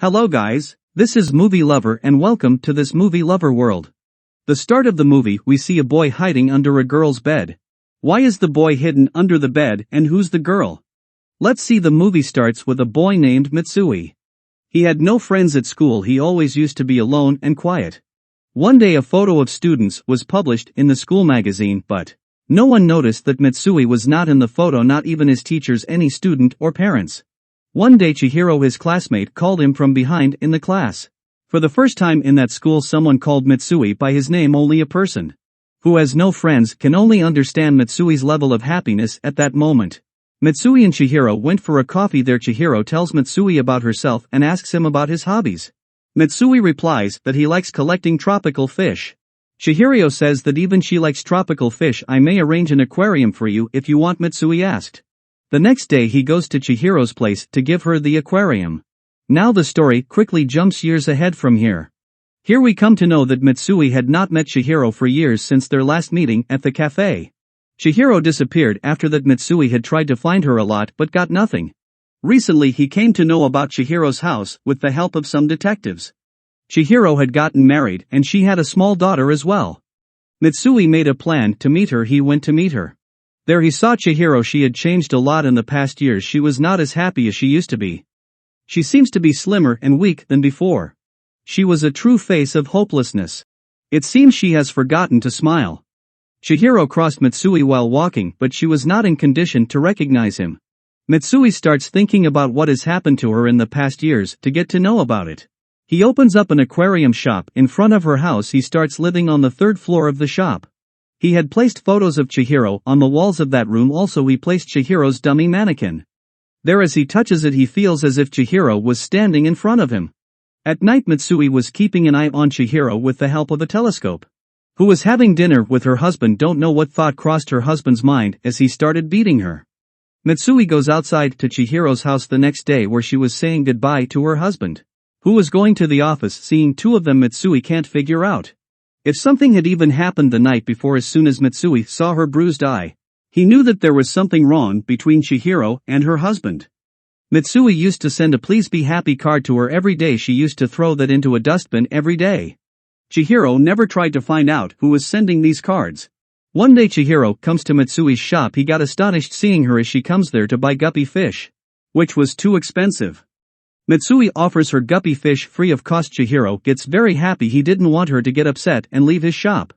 Hello guys, this is Movie Lover and welcome to this Movie Lover world. The start of the movie we see a boy hiding under a girl's bed. Why is the boy hidden under the bed and who's the girl? Let's see. The movie starts with a boy named Mitsui. He had no friends at school. He always used to be alone and quiet. One day a photo of students was published in the school magazine, but no one noticed that Mitsui was not in the photo, not even his teachers, any student or parents. One day Chihiro, his classmate, called him from behind in the class. For the first time in that school someone called Mitsui by his name. Only a person who has no friends can only understand Mitsui's level of happiness at that moment. Mitsui and Chihiro went for a coffee there. Chihiro tells Mitsui about herself and asks him about his hobbies. Mitsui replies that he likes collecting tropical fish. Chihiro says that even she likes tropical fish. I may arrange an aquarium for you if you want, Mitsui asked. The next day he goes to Chihiro's place to give her the aquarium. Now the story quickly jumps years ahead from here. Here we come to know that Mitsui had not met Chihiro for years since their last meeting at the cafe. Chihiro disappeared. After that Mitsui had tried to find her a lot but got nothing. Recently he came to know about Chihiro's house with the help of some detectives. Chihiro had gotten married and she had a small daughter as well. Mitsui made a plan to meet her. He went to meet her. There he saw Chihiro. She had changed a lot in the past years. She was not as happy as she used to be. She seems to be slimmer and weak than before. She was a true face of hopelessness. It seems she has forgotten to smile. Chihiro crossed Mitsui while walking, but she was not in condition to recognize him. Mitsui starts thinking about what has happened to her in the past years to get to know about it. He opens up an aquarium shop in front of her house. He starts living on the third floor of the shop. He had placed photos of Chihiro on the walls of that room. Also he placed Chihiro's dummy mannequin. There, as he touches it, he feels as if Chihiro was standing in front of him. At night Mitsui was keeping an eye on Chihiro with the help of a telescope. Who was having dinner with her husband. Don't know what thought crossed her husband's mind as he started beating her. Mitsui goes outside to Chihiro's house the next day where she was saying goodbye to her husband, who was going to the office. Seeing two of them, Mitsui can't figure out if something had even happened the night before. As soon as Mitsui saw her bruised eye, he knew that there was something wrong between Chihiro and her husband. Mitsui used to send a please be happy card to her every day. She used to throw that into a dustbin every day. Chihiro never tried to find out who was sending these cards. One day Chihiro comes to Mitsui's shop. He got astonished seeing her as she comes there to buy guppy fish, which was too expensive. Mitsui offers her guppy fish free of cost. Chihiro gets very happy. He didn't want her to get upset and leave his shop.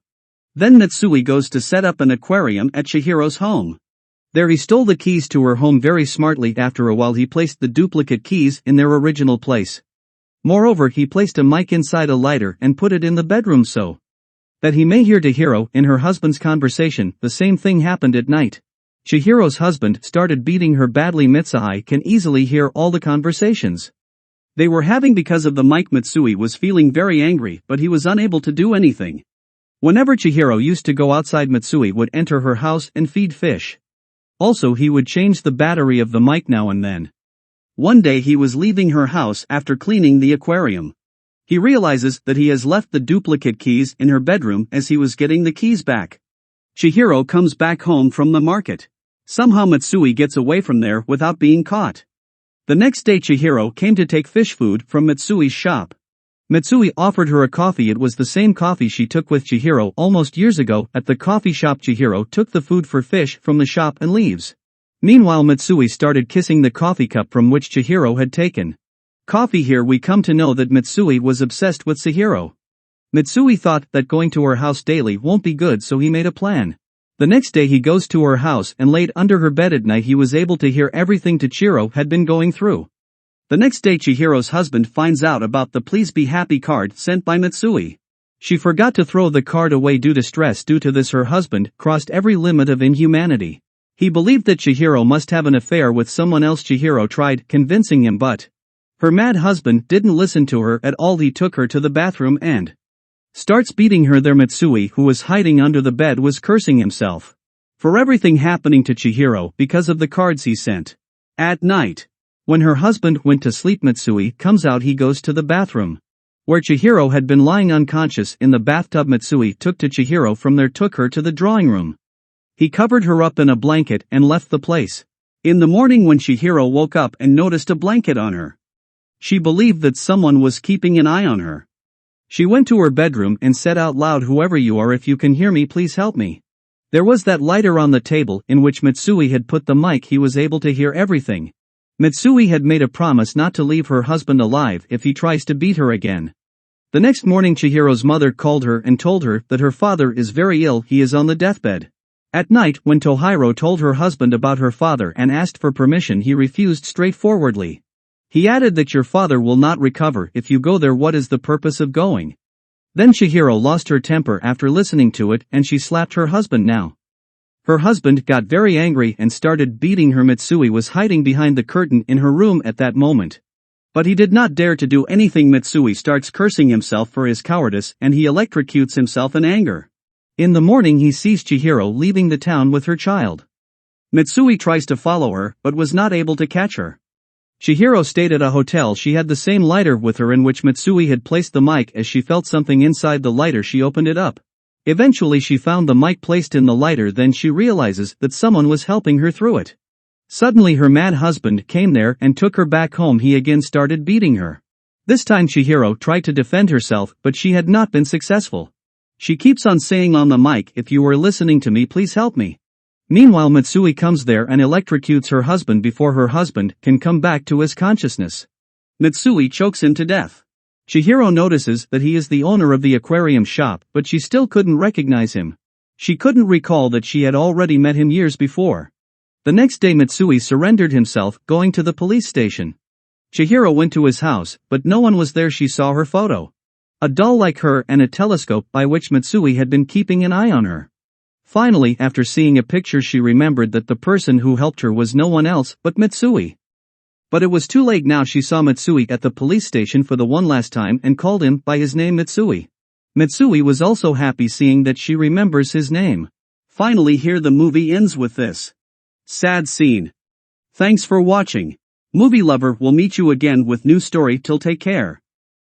Then Mitsui goes to set up an aquarium at Chihiro's home. There he stole the keys to her home very smartly. After a while he placed the duplicate keys in their original place. Moreover, he placed a mic inside a lighter and put it in the bedroom so that he may hear Chihiro and her husband's conversation. The same thing happened at night. Chihiro's husband started beating her badly. Mitsui can easily hear all the conversations they were having because of the mic. Mitsui was feeling very angry, but he was unable to do anything. Whenever Chihiro used to go outside, Mitsui would enter her house and feed fish. Also he would change the battery of the mic now and then. One day he was leaving her house after cleaning the aquarium. He realizes that he has left the duplicate keys in her bedroom. As he was getting the keys back, Chihiro comes back home from the market. Somehow Mitsui gets away from there without being caught. The next day Chihiro came to take fish food from Mitsui's shop. Mitsui offered her a coffee. It was the same coffee she took with Chihiro almost years ago at the coffee shop. Chihiro took the food for fish from the shop and leaves. Meanwhile Mitsui started kissing the coffee cup from which Chihiro had taken coffee. Here we come to know that Mitsui was obsessed with Chihiro. Mitsui thought that going to her house daily won't be good, so he made a plan. The next day he goes to her house and laid under her bed. At night he was able to hear everything Chihiro had been going through. The next day Chihiro's husband finds out about the please be happy card sent by Mitsui. She forgot to throw the card away due to stress. Due to this her husband crossed every limit of inhumanity. He believed that Chihiro must have an affair with someone else. Chihiro tried convincing him, but her mad husband didn't listen to her at all. He took her to the bathroom and starts beating her there. Mitsui, who was hiding under the bed, was cursing himself for everything happening to Chihiro because of the cards he sent. At night, when her husband went to sleep, Mitsui comes out. He goes to the bathroom where Chihiro had been lying unconscious in the bathtub. Mitsui took to Chihiro from there, took her to the drawing room. He covered her up in a blanket and left the place. In the morning when Chihiro woke up and noticed a blanket on her, She believed that someone was keeping an eye on her. She went to her bedroom and said out loud, "Whoever you are, if you can hear me, please help me." There was that lighter on the table in which Mitsui had put the mic. He was able to hear everything. Mitsui had made a promise not to leave her husband alive if he tries to beat her again. The next morning Chihiro's mother called her and told her that her father is very ill, he is on the deathbed. At night, when Chihiro told her husband about her father and asked for permission, he refused straightforwardly. He added that your father will not recover if you go there. What is the purpose of going? Then Chihiro lost her temper after listening to it, and she slapped her husband now. Her husband got very angry and started beating her. Mitsui was hiding behind the curtain in her room at that moment. But he did not dare to do anything. Mitsui starts cursing himself for his cowardice and he electrocutes himself in anger. In the morning he sees Chihiro leaving the town with her child. Mitsui tries to follow her but was not able to catch her. Chihiro stayed at a hotel. She had the same lighter with her in which Mitsui had placed the mic. As she felt something inside the lighter, she opened it up. Eventually she found the mic placed in the lighter. Then she realizes that someone was helping her through it. Suddenly her mad husband came there and took her back home. He again started beating her. This time Chihiro tried to defend herself, but she had not been successful. She keeps on saying on the mic, "If you are listening to me, please help me." Meanwhile Mitsui comes there and electrocutes her husband before her husband can come back to his consciousness. Mitsui chokes him to death. Chihiro notices that he is the owner of the aquarium shop, but she still couldn't recognize him. She couldn't recall that she had already met him years before. The next day Mitsui surrendered himself, going to the police station. Chihiro went to his house, but no one was there. She saw her photo. A doll like her and a telescope by which Mitsui had been keeping an eye on her. Finally, after seeing a picture, she remembered that the person who helped her was no one else but Mitsui. But it was too late now. She saw Mitsui at the police station for the one last time and called him by his name, Mitsui. Mitsui was also happy seeing that she remembers his name. Finally, here the movie ends with this sad scene. Thanks for watching. Movie Lover will meet you again with new story. Till take care.